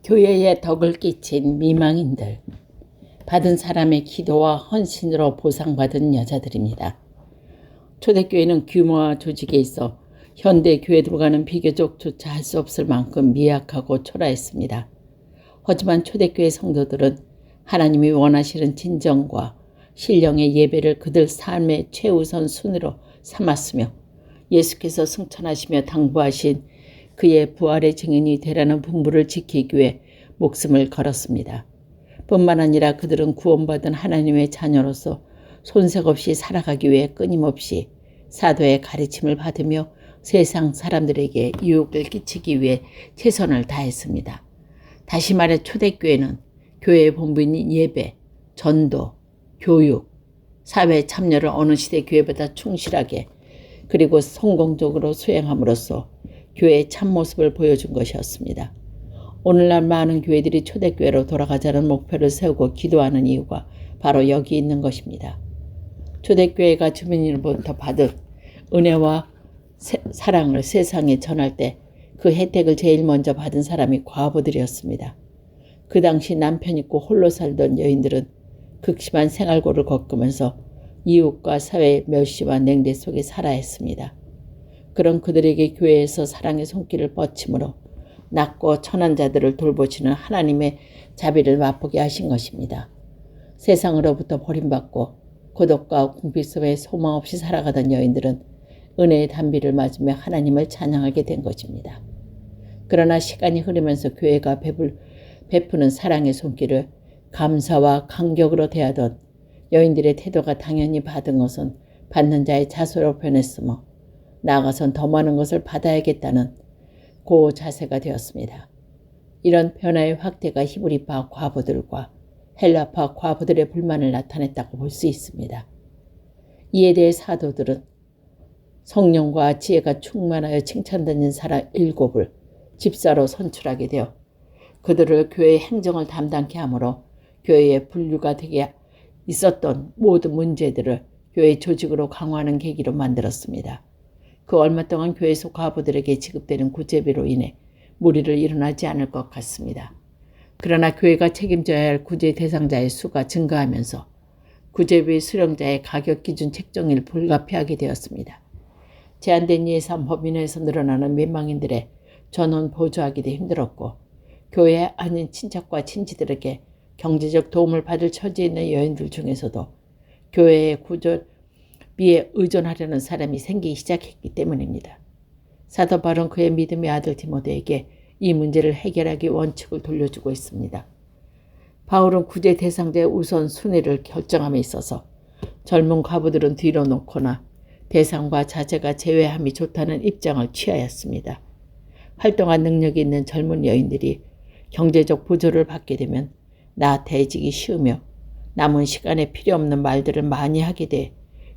교회에 덕을 끼친 미망인들, 받은 사람의 기도와 헌신으로 보상받은 여자들입니다. 초대교회는 규모와 조직에 있어 현대 교회들과는 비교적조차 할 수 없을 만큼 미약하고 초라했습니다. 하지만 초대교회 성도들은 하나님이 원하시는 진정과 신령의 예배를 그들 삶의 최우선 순위로 삼았으며 예수께서 승천하시며 당부하신 그의 부활의 증인이 되라는 분부를 지키기 위해 목숨을 걸었습니다. 뿐만 아니라 그들은 구원받은 하나님의 자녀로서 손색 없이 살아가기 위해 끊임없이 사도의 가르침을 받으며 세상 사람들에게 유혹을 끼치기 위해 최선을 다했습니다. 다시 말해 초대교회는 교회의 본분인 예배, 전도, 교육, 사회 참여를 어느 시대 교회보다 충실하게 그리고 성공적으로 수행함으로써 교회의 참모습을 보여준 것이었습니다. 오늘날 많은 교회들이 초대교회로 돌아가자는 목표를 세우고 기도하는 이유가 바로 여기 있는 것입니다. 초대교회가 주민으로부터 받은 은혜와 사랑을 세상에 전할 때 그 혜택을 제일 먼저 받은 사람이 과부들이었습니다. 그 당시 남편 있고 홀로 살던 여인들은 극심한 생활고를 겪으면서 이웃과 사회의 멸시와 냉대 속에 살아야 했습니다. 그런 그들에게 교회에서 사랑의 손길을 뻗침으로 낮고 천한 자들을 돌보시는 하나님의 자비를 맛보게 하신 것입니다. 세상으로부터 버림받고 고독과 궁핍 속에 소망 없이 살아가던 여인들은 은혜의 단비를 맞으며 하나님을 찬양하게 된 것입니다. 그러나 시간이 흐르면서 교회가 베푸는 사랑의 손길을 감사와 감격으로 대하던 여인들의 태도가 당연히 받은 것은 받는 자의 자수로 변했으며 나아가선 더 많은 것을 받아야겠다는 고 자세가 되었습니다. 이런 변화의 확대가 히브리파 과부들과 헬라파 과부들의 불만을 나타냈다고 볼 수 있습니다. 이에 대해 사도들은 성령과 지혜가 충만하여 칭찬받는 사람 7을 집사로 선출하게 되어 그들을 교회의 행정을 담당케 하므로 교회의 분류가 되게 있었던 모든 문제들을 교회 조직으로 강화하는 계기로 만들었습니다. 그 얼마 동안 교회에서 과부들에게 지급되는 구제비로 인해 무리를 일어나지 않을 것 같습니다. 그러나 교회가 책임져야 할 구제 대상자의 수가 증가하면서 구제비 수령자의 가격 기준 책정을 불가피하게 되었습니다. 제한된 예산 범위 내에서 늘어나는 민망인들의 전원 보조하기도 힘들었고 교회 아닌 친척과 친지들에게 경제적 도움을 받을 처지에 있는 여인들 중에서도 교회의 구조비에 의존하려는 사람이 생기기 시작했기 때문입니다. 사도 바울은 그의 믿음의 아들 디모데에게 이 문제를 해결하기 원칙을 돌려주고 있습니다. 바울은 구제 대상자의 우선 순위를 결정함에 있어서 젊은 과부들은 뒤로 놓거나 대상과 자제가 제외함이 좋다는 입장을 취하였습니다. 활동한 능력이 있는 젊은 여인들이 경제적 보조를 받게 되면 나태해지기 쉬우며 남은 시간에 필요 없는 말들을 많이 하게 돼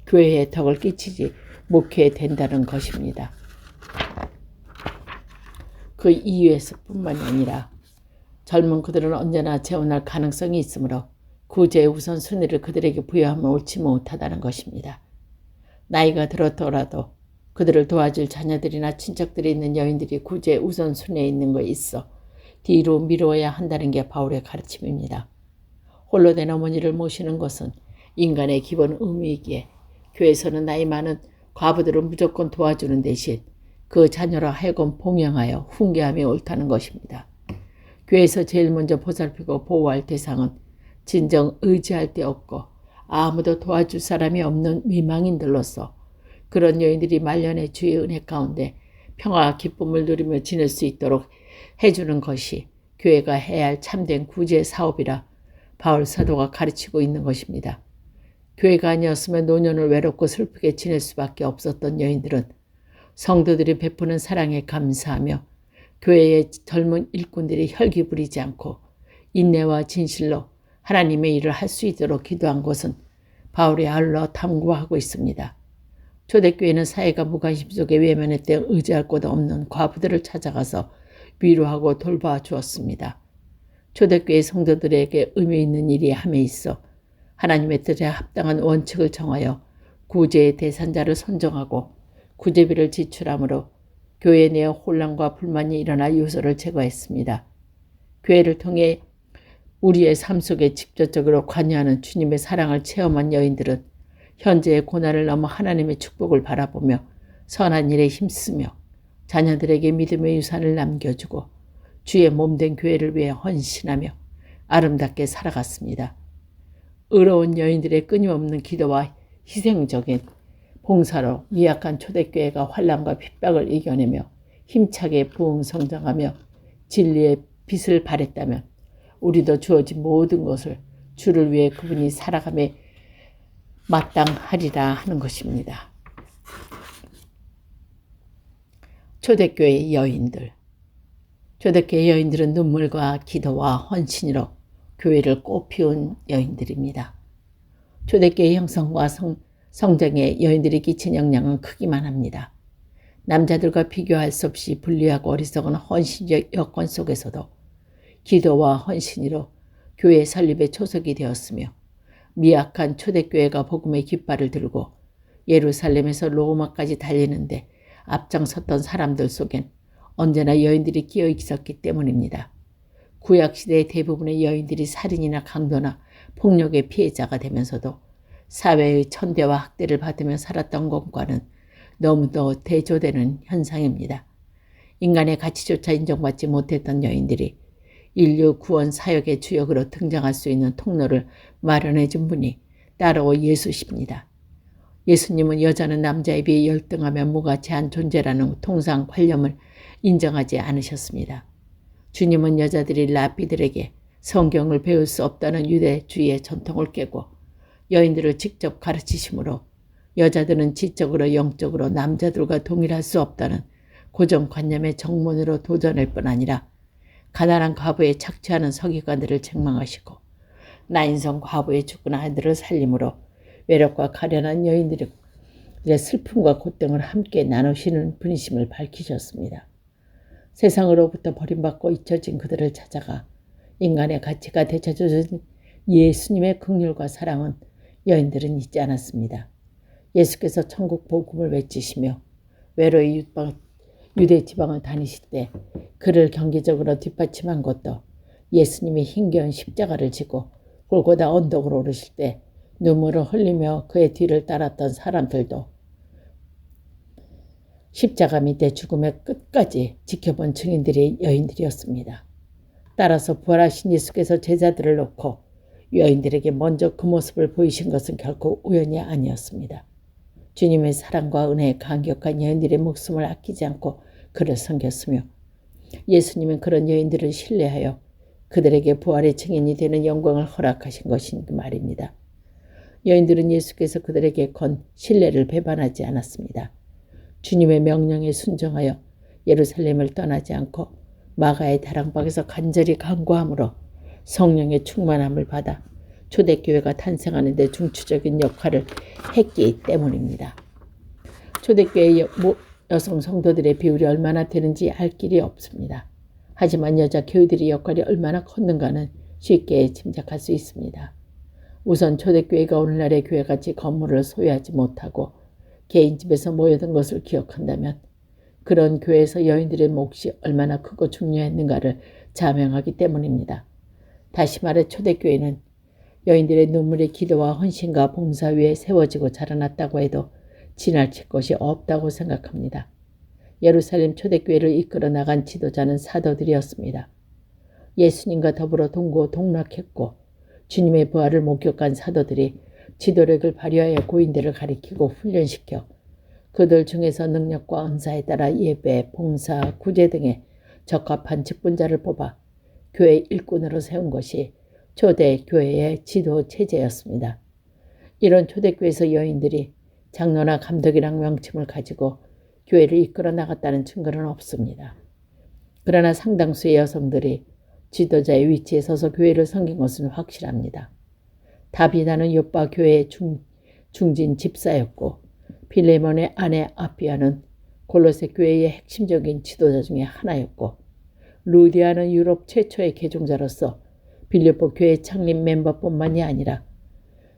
교회에 덕을 끼치지 못하게 된다는 것입니다. 그 이유에서 뿐만이 아니라 젊은 그들은 언제나 재혼할 가능성이 있으므로 구제의 우선순위를 그들에게 부여하면 옳지 못하다는 것입니다. 나이가 들었더라도 그들을 도와줄 자녀들이나 친척들이 있는 여인들이 구제의 우선순위에 있는 거 있어 뒤로 미루어야 한다는 게 바울의 가르침입니다. 홀로 된 어머니를 모시는 것은 인간의 기본 의무이기에 교회에서는 나이 많은 과부들을 무조건 도와주는 대신 그 자녀라 하여금 봉양하여 훈계함이 옳다는 것입니다. 교회에서 제일 먼저 보살피고 보호할 대상은 진정 의지할 데 없고 아무도 도와줄 사람이 없는 미망인들로서 그런 여인들이 말년의 주의 은혜 가운데 평화와 기쁨을 누리며 지낼 수 있도록 해주는 것이 교회가 해야 할 참된 구제 사업이라 바울 사도가 가르치고 있는 것입니다. 교회가 아니었으면 노년을 외롭고 슬프게 지낼 수밖에 없었던 여인들은 성도들이 베푸는 사랑에 감사하며 교회의 젊은 일꾼들이 혈기 부리지 않고 인내와 진실로 하나님의 일을 할 수 있도록 기도한 것은 바울이 아울러 탐구하고 있습니다. 초대교회는 사회가 무관심 속에 외면의 때 의지할 곳 없는 과부들을 찾아가서 위로하고 돌봐 주었습니다. 초대교회 성도들에게 의미 있는 일이 함에 있어 하나님의 뜻에 합당한 원칙을 정하여 구제의 대상자를 선정하고 구제비를 지출함으로 교회 내에 혼란과 불만이 일어날 요소를 제거했습니다. 교회를 통해 우리의 삶 속에 직접적으로 관여하는 주님의 사랑을 체험한 여인들은 현재의 고난을 넘어 하나님의 축복을 바라보며 선한 일에 힘쓰며 자녀들에게 믿음의 유산을 남겨주고 주의 몸된 교회를 위해 헌신하며 아름답게 살아갔습니다. 의로운 여인들의 끊임없는 기도와 희생적인 봉사로 미약한 초대교회가 환난과 핍박을 이겨내며 힘차게 부흥성장하며 진리의 빛을 발했다면 우리도 주어진 모든 것을 주를 위해 그분이 살아감에 마땅하리라 하는 것입니다. 초대교회 여인들. 초대교회 여인들은 눈물과 기도와 헌신으로 교회를 꽃피운 여인들입니다. 초대교회 형성과 성장에 여인들이 끼친 영향은 크기만 합니다. 남자들과 비교할 수 없이 불리하고 어리석은 헌신적 여건 속에서도 기도와 헌신으로 교회 설립의 초석이 되었으며 미약한 초대교회가 복음의 깃발을 들고 예루살렘에서 로마까지 달리는데 앞장섰던 사람들 속엔 언제나 여인들이 끼어 있었기 때문입니다. 구약시대의 대부분의 여인들이 살인이나 강도나 폭력의 피해자가 되면서도 사회의 천대와 학대를 받으며 살았던 것과는 너무도 대조되는 현상입니다. 인간의 가치조차 인정받지 못했던 여인들이 인류 구원 사역의 주역으로 등장할 수 있는 통로를 마련해 준 분이 따로 예수십니다. 예수님은 여자는 남자에 비해 열등하며 무가치한 존재라는 통상 관념을 인정하지 않으셨습니다. 주님은 여자들이 랍비들에게 성경을 배울 수 없다는 유대주의의 전통을 깨고 여인들을 직접 가르치심으로 여자들은 지적으로 영적으로 남자들과 동일할 수 없다는 고정관념의 정문으로 도전할 뿐 아니라 가난한 과부에 착취하는 서기관들을 책망하시고 나인성 과부의 죽은 아들을 살림으로 외롭과 가련한 여인들의 슬픔과 고통을 함께 나누시는 분이심을 밝히셨습니다. 세상으로부터 버림받고 잊혀진 그들을 찾아가 인간의 가치가 되찾아준 예수님의 긍휼과 사랑은 여인들은 잊지 않았습니다. 예수께서 천국 복음을 외치시며 외로이 유대 지방을 다니실 때 그를 경기적으로 뒷받침한 것도 예수님이 힘겨운 십자가를 지고 골고다 언덕으로 오르실 때 눈물을 흘리며 그의 뒤를 따랐던 사람들도 십자가 밑에 죽음의 끝까지 지켜본 증인들이 여인들이었습니다. 따라서 부활하신 예수께서 제자들을 놓고 여인들에게 먼저 그 모습을 보이신 것은 결코 우연이 아니었습니다. 주님의 사랑과 은혜에 감격한 여인들의 목숨을 아끼지 않고 그를 섬겼으며 예수님은 그런 여인들을 신뢰하여 그들에게 부활의 증인이 되는 영광을 허락하신 것인 그 말입니다. 여인들은 예수께서 그들에게 건 신뢰를 배반하지 않았습니다. 주님의 명령에 순종하여 예루살렘을 떠나지 않고 마가의 다락방에서 간절히 간구함으로 성령의 충만함을 받아 초대교회가 탄생하는 데 중추적인 역할을 했기 때문입니다. 초대교회 여성 성도들의 비율이 얼마나 되는지 알 길이 없습니다. 하지만 여자 교회들의 역할이 얼마나 컸는가는 쉽게 짐작할 수 있습니다. 우선 초대교회가 오늘날의 교회같이 건물을 소유하지 못하고 개인 집에서 모여든 것을 기억한다면 그런 교회에서 여인들의 몫이 얼마나 크고 중요했는가를 자명하기 때문입니다. 다시 말해 초대교회는 여인들의 눈물의 기도와 헌신과 봉사 위에 세워지고 자라났다고 해도 지나칠 것이 없다고 생각합니다. 예루살렘 초대교회를 이끌어 나간 지도자는 사도들이었습니다. 예수님과 더불어 동고동락했고 주님의 부활을 목격한 사도들이 지도력을 발휘하여 고인들을 가리키고 훈련시켜 그들 중에서 능력과 은사에 따라 예배, 봉사, 구제 등의 적합한 직분자를 뽑아 교회 일꾼으로 세운 것이 초대교회의 지도 체제였습니다. 이런 초대교회에서 여인들이 장로나 감독이란 명칭을 가지고 교회를 이끌어 나갔다는 증거는 없습니다. 그러나 상당수의 여성들이 지도자의 위치에 서서 교회를 섬긴 것은 확실합니다. 다비다는 요빠 교회의 중진 집사였고 빌레몬의 아내 아비아는 골로새 교회의 핵심적인 지도자 중에 하나였고 루디아는 유럽 최초의 개종자로서 빌립보 교회 창립 멤버뿐만이 아니라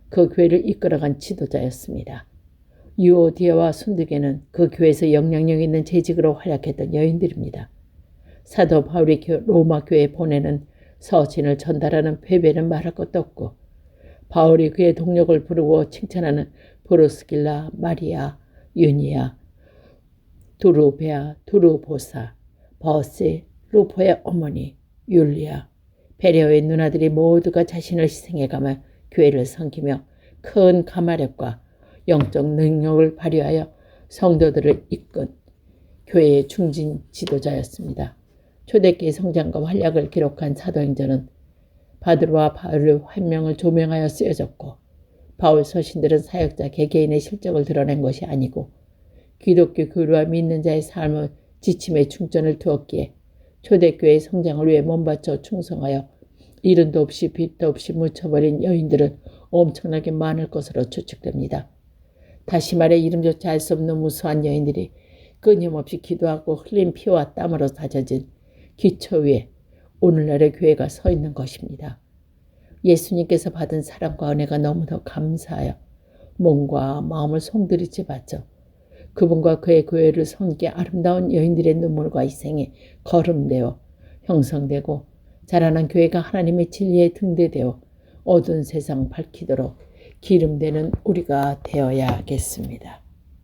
그 교회를 이끌어간 지도자였습니다. 유오디아와 순두개는 그 교회에서 영향력 있는 재직으로 활약했던 여인들입니다. 사도 바울이 로마 교회에 보내는 서신을 전달하는 페베는 말할 것도 없고 바울이 그의 동력을 부르고 칭찬하는 브루스길라, 마리아, 유니아, 두루베아, 두루보사, 버세, 루포의 어머니, 율리아, 베레오의 누나들이 모두가 자신을 희생해가며 교회를 섬기며 큰 가마력과 영적 능력을 발휘하여 성도들을 이끈 교회의 중진 지도자였습니다. 초대교회 성장과 활약을 기록한 사도행전은 바드로와 바울의 환명을 조명하여 쓰여졌고 바울 서신들은 사역자 개개인의 실적을 드러낸 것이 아니고 기독교 교류와 믿는 자의 삶의 지침에 중점을 두었기에 초대교회의 성장을 위해 몸바쳐 충성하여 이른도 없이 빛도 없이 묻혀버린 여인들은 엄청나게 많을 것으로 추측됩니다. 다시 말해 이름조차 알 수 없는 무수한 여인들이 끊임없이 기도하고 흘린 피와 땀으로 다져진 기초 위에 오늘날의 교회가 서 있는 것입니다. 예수님께서 받은 사랑과 은혜가 너무도 감사하여 몸과 마음을 송두리째 바쳐 그분과 그의 교회를 섬기게 아름다운 여인들의 눈물과 희생에 거름되어 형성되고 자라난 교회가 하나님의 진리에 등대되어 어두운 세상 밝히도록 기름되는 우리가 되어야겠습니다.